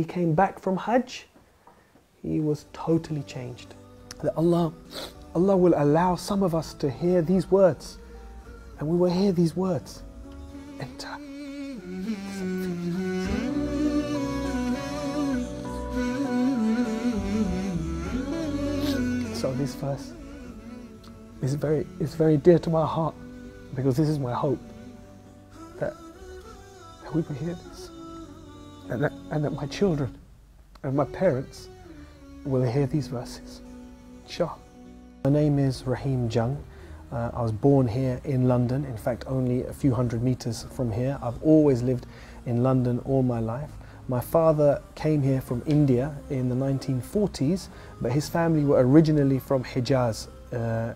He came back from Hajj, he was totally changed. That Allah will allow some of us to hear these words, and we will hear these words. Enter. So this verse is very dear to my heart, because this is my hope, that we will hear this, and that my children and my parents will hear these verses. Inshallah. My name is Rahim Jung. I was born here in London, in fact only a few hundred meters from here. I've always lived in London all my life. My father came here from India in the 1940s, but his family were originally from Hijaz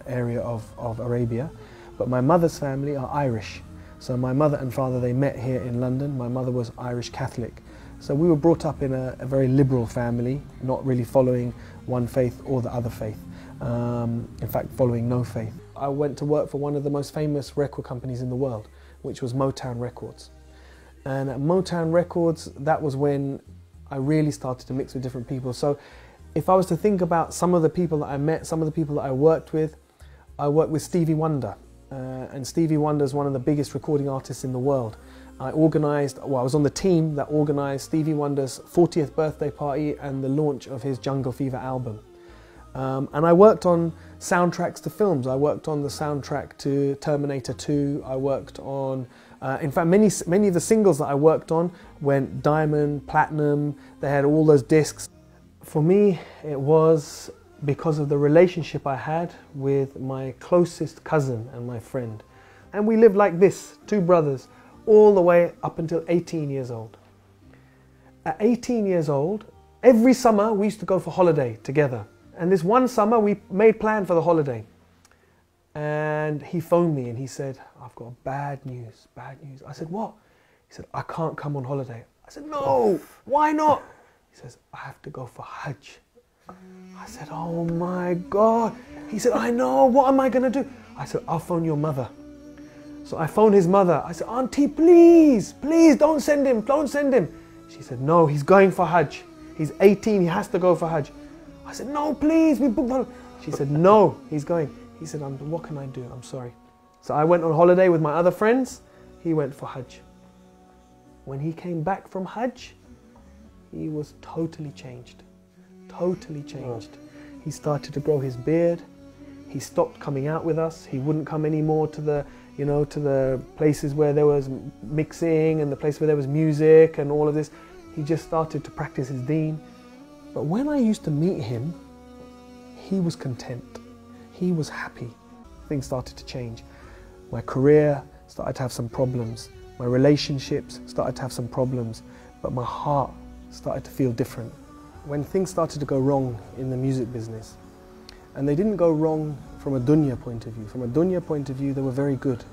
area of Arabia. But my mother's family are Irish. So my mother and father, they met here in London. My mother was Irish Catholic. So we were brought up in a very liberal family, not really following one faith or the other faith. In fact, following no faith. I went to work for one of the most famous record companies in the world, which was Motown Records. And at Motown Records, that was when I really started to mix with different people. So if I was to think about some of the people that I met, some of the people that I worked with Stevie Wonder. And Stevie Wonder is one of the biggest recording artists in the world. I was on the team that organised Stevie Wonder's 40th birthday party and the launch of his Jungle Fever album. And I worked on soundtracks to films. I worked on the soundtrack to Terminator 2. I worked on, in fact, many of the singles that I worked on went diamond, platinum. They had all those discs. For me, it was because of the relationship I had with my closest cousin and my friend. And we lived like this, two brothers, all the way up until 18 years old. At 18 years old, every summer we used to go for holiday together. And this one summer we made plan for the holiday. And he phoned me and he said, "I've got bad news, bad news." I said, "What?" He said, "I can't come on holiday." I said, "No, why not?" He says, "I have to go for Hajj." I said, "Oh my God." He said, "I know, what am I going to do?" I said, "I'll phone your mother." So I phoned his mother. I said, "Auntie, please, please don't send him, don't send him." She said, "No, he's going for Hajj. He's 18, he has to go for Hajj." I said, "No, please, we booked holiday." She said, "No, he's going." He said, "What can I do? I'm sorry." So I went on holiday with my other friends. He went for Hajj. When he came back from Hajj, he was totally changed. Totally changed. He started to grow his beard. He stopped coming out with us. He wouldn't come anymore to the places where there was mixing and the place where there was music and all of this. He just started to practice his deen. But when I used to meet him, he was content. He was happy. Things started to change. My career started to have some problems. My relationships started to have some problems. But my heart started to feel different. When things started to go wrong in the music business, and they didn't go wrong from a dunya point of view. From a dunya point of view, they were very good.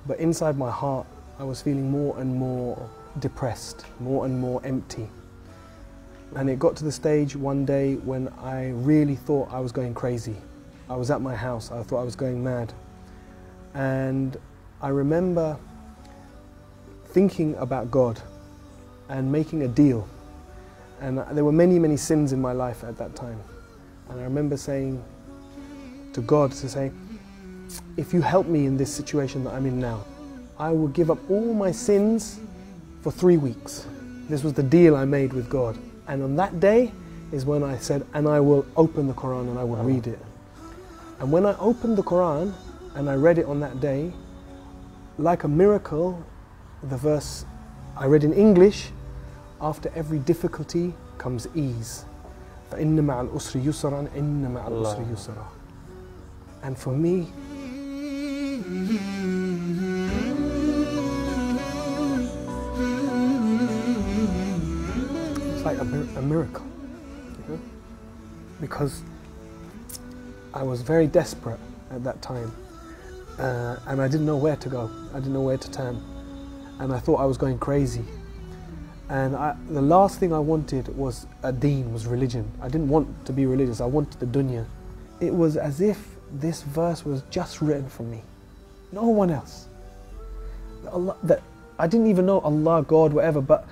But inside my heart, I was feeling more and more depressed, more and more empty. And it got to the stage one day when I really thought I was going crazy. I was at my house, I thought I was going mad. And I remember thinking about God and making a deal. And there were many, many sins in my life at that time. And I remember saying to God, "If you help me in this situation that I'm in now, I will give up all my sins for 3 weeks." This was the deal I made with God. And on that day is when I said, "And I will open the Quran and I will read it." And when I opened the Quran and I read it on that day, like a miracle, the verse I read in English, "After every difficulty comes ease. فَإِنَّ مَعَ الْأُسْرِ يُسْرًا إِنَّ مَعَ الْأُسْرِ يُسْرًا." And for me, it's like a miracle, you know? Because I was very desperate at that time, and I didn't know where to go. I didn't know where to turn, and I thought I was going crazy. And the last thing I wanted was a deen, was religion. I didn't want to be religious, I wanted the dunya. It was as if this verse was just written for me, no one else. Allah, that I didn't even know Allah, God, whatever, but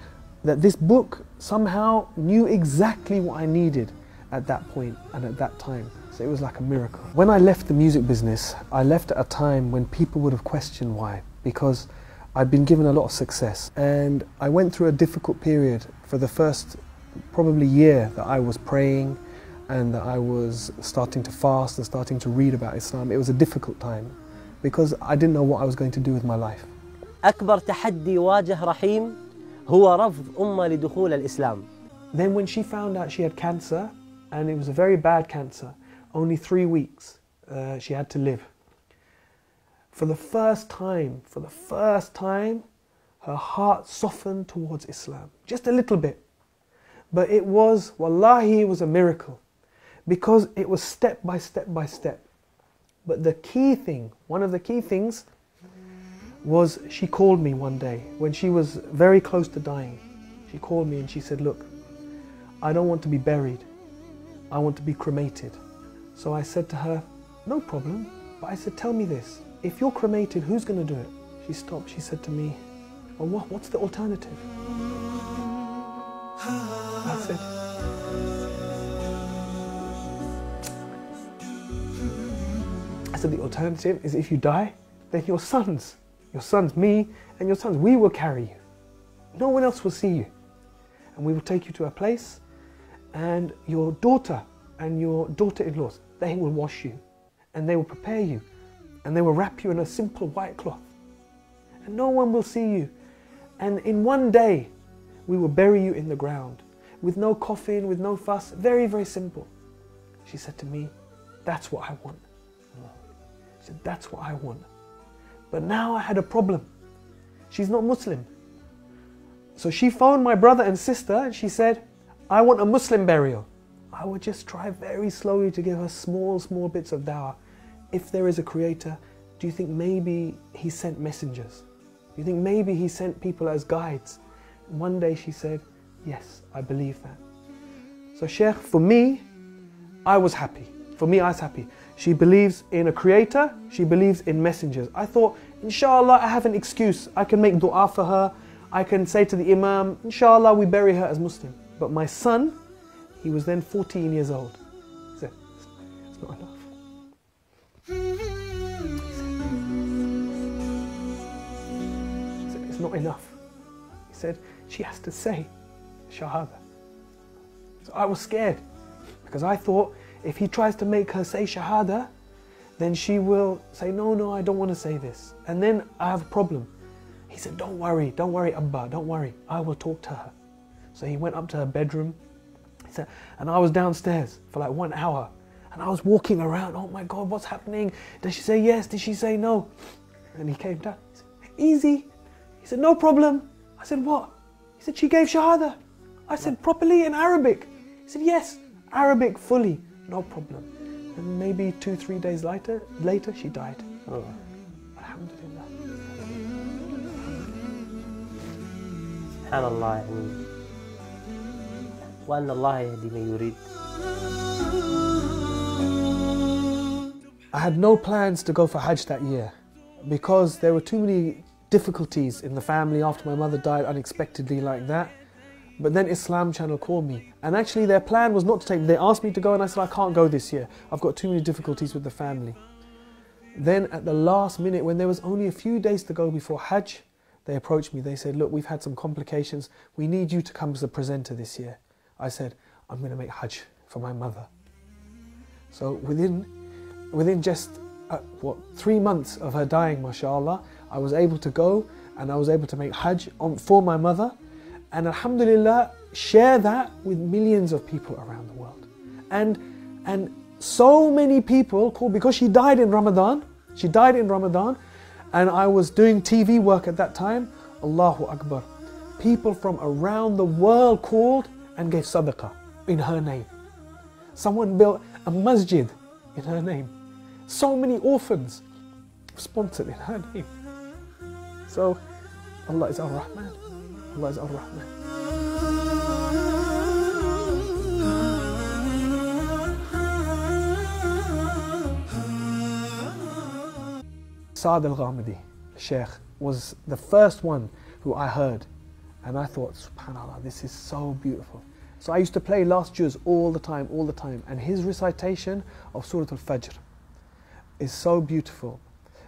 that this book somehow knew exactly what I needed at that point and at that time. So it was like a miracle. When I left the music business, I left at a time when people would have questioned why, because I'd been given a lot of success. And I went through a difficult period for the first probably year that I was praying and that I was starting to fast and starting to read about Islam. It was a difficult time because I didn't know what I was going to do with my life. أكبر تحدي واجه رحيم هو رفض أمه لدخول الإسلام. Then when she found out she had cancer, and it was a very bad cancer, only 3 weeks she had to live. For the first time, her heart softened towards Islam. Just a little bit. But it was, wallahi, it was a miracle. Because it was step by step by step. But the key thing, one of the key things, was she called me one day when she was very close to dying. She called me and she said, look, I don't want to be buried. I want to be cremated. So I said to her, no problem. But I said, tell me this. If you're cremated, who's going to do it? She stopped. She said to me, well, what's the alternative? I said, the alternative is if you die, then your sons, me and your sons, we will carry you. No one else will see you. And we will take you to a place, and your daughter and your daughter-in-laws, they will wash you and they will prepare you and they will wrap you in a simple white cloth. And no one will see you. And in one day, we will bury you in the ground with no coffin, with no fuss, very, very simple. She said to me, that's what I want. She said, that's what I want. But now I had a problem. She's not Muslim. So she phoned my brother and sister and she said, I want a Muslim burial. I would just try very slowly to give her small bits of dawah. If there is a creator, do you think maybe he sent messengers? Do you think maybe he sent people as guides? And one day she said, yes, I believe that. So Sheikh, for me, I was happy. For me, I was happy. She believes in a creator, she believes in messengers. I thought, inshallah, I have an excuse. I can make dua for her. I can say to the imam, inshallah, we bury her as Muslim. But my son, he was then 14 years old. He said, it's not enough. He said, it's not enough. He said, she has to say Shahada. So I was scared because I thought if he tries to make her say Shahada, then she will say, no, I don't want to say this. And then I have a problem. He said, don't worry, Abba, don't worry. I will talk to her. So he went up to her bedroom. He said, and I was downstairs for like 1 hour. And I was walking around, oh my God, what's happening? Did she say yes? Did she say no? And he came down. He said, easy. He said, no problem. I said, what? He said, she gave Shahada. I said, properly in Arabic. He said, yes, Arabic fully, no problem. And maybe 2-3 days later, she died. Oh. Alhamdulillah. سبحان الله يعني وأن الله يهدي من يريد. I had no plans to go for Hajj that year because there were too many difficulties in the family after my mother died unexpectedly like that. But then Islam Channel called me, and actually their plan was not to take me. They asked me to go and I said I can't go this year. I've got too many difficulties with the family. Then at the last minute, when there was only a few days to go before Hajj, they approached me. They said, look, we've had some complications. We need you to come as a presenter this year. I said, I'm going to make Hajj for my mother. So within just 3 months of her dying, mashallah, I was able to go and I was able to make Hajj for my mother. And alhamdulillah, share that with millions of people around the world. And so many people called, because she died in Ramadan, and I was doing TV work at that time, Allahu Akbar. People from around the world called and gave sadaqah in her name. Someone built a masjid in her name. So many orphans sponsored in her name. So Allah is Ar-Rahman. Allah is Ar-Rahman. Saad al-Ghamidi, Sheikh, was the first one who I heard And I thought, subhanAllah, this is so beautiful. So I used to play last juz all the time. And his recitation of Surah Al-Fajr is so beautiful.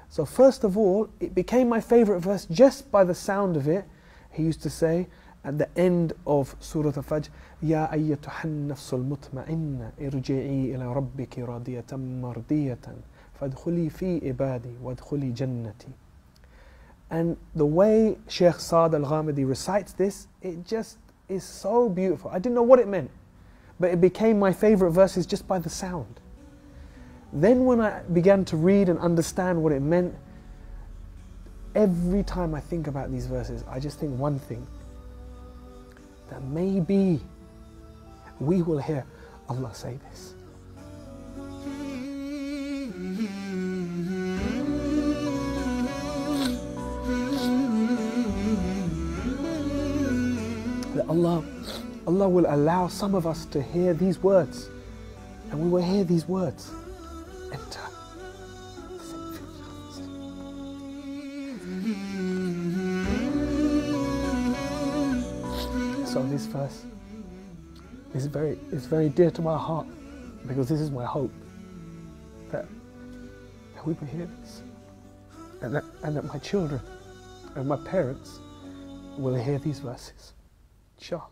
So first of all, it became my favorite verse just by the sound of it. He used to say at the end of Surah Al-Fajr, Ya ayyatuhan nafsul mutma'inna irji'i ila rabbiki radiyatan mardiyatan fadkhuli fi ibadi wadkhuli jannati. And the way Sheikh Saad Al-Ghamidi recites this, it just is so beautiful. I didn't know what it meant, but it became my favorite verses just by the sound. Then when I began to read and understand what it meant, every time I think about these verses, I just think one thing, that maybe we will hear Allah say this. That Allah will allow some of us to hear these words, and we will hear these words enter. So this verse is very dear to my heart, because this is my hope, that we will hear this, and that my children and my parents will hear these verses. Inshallah.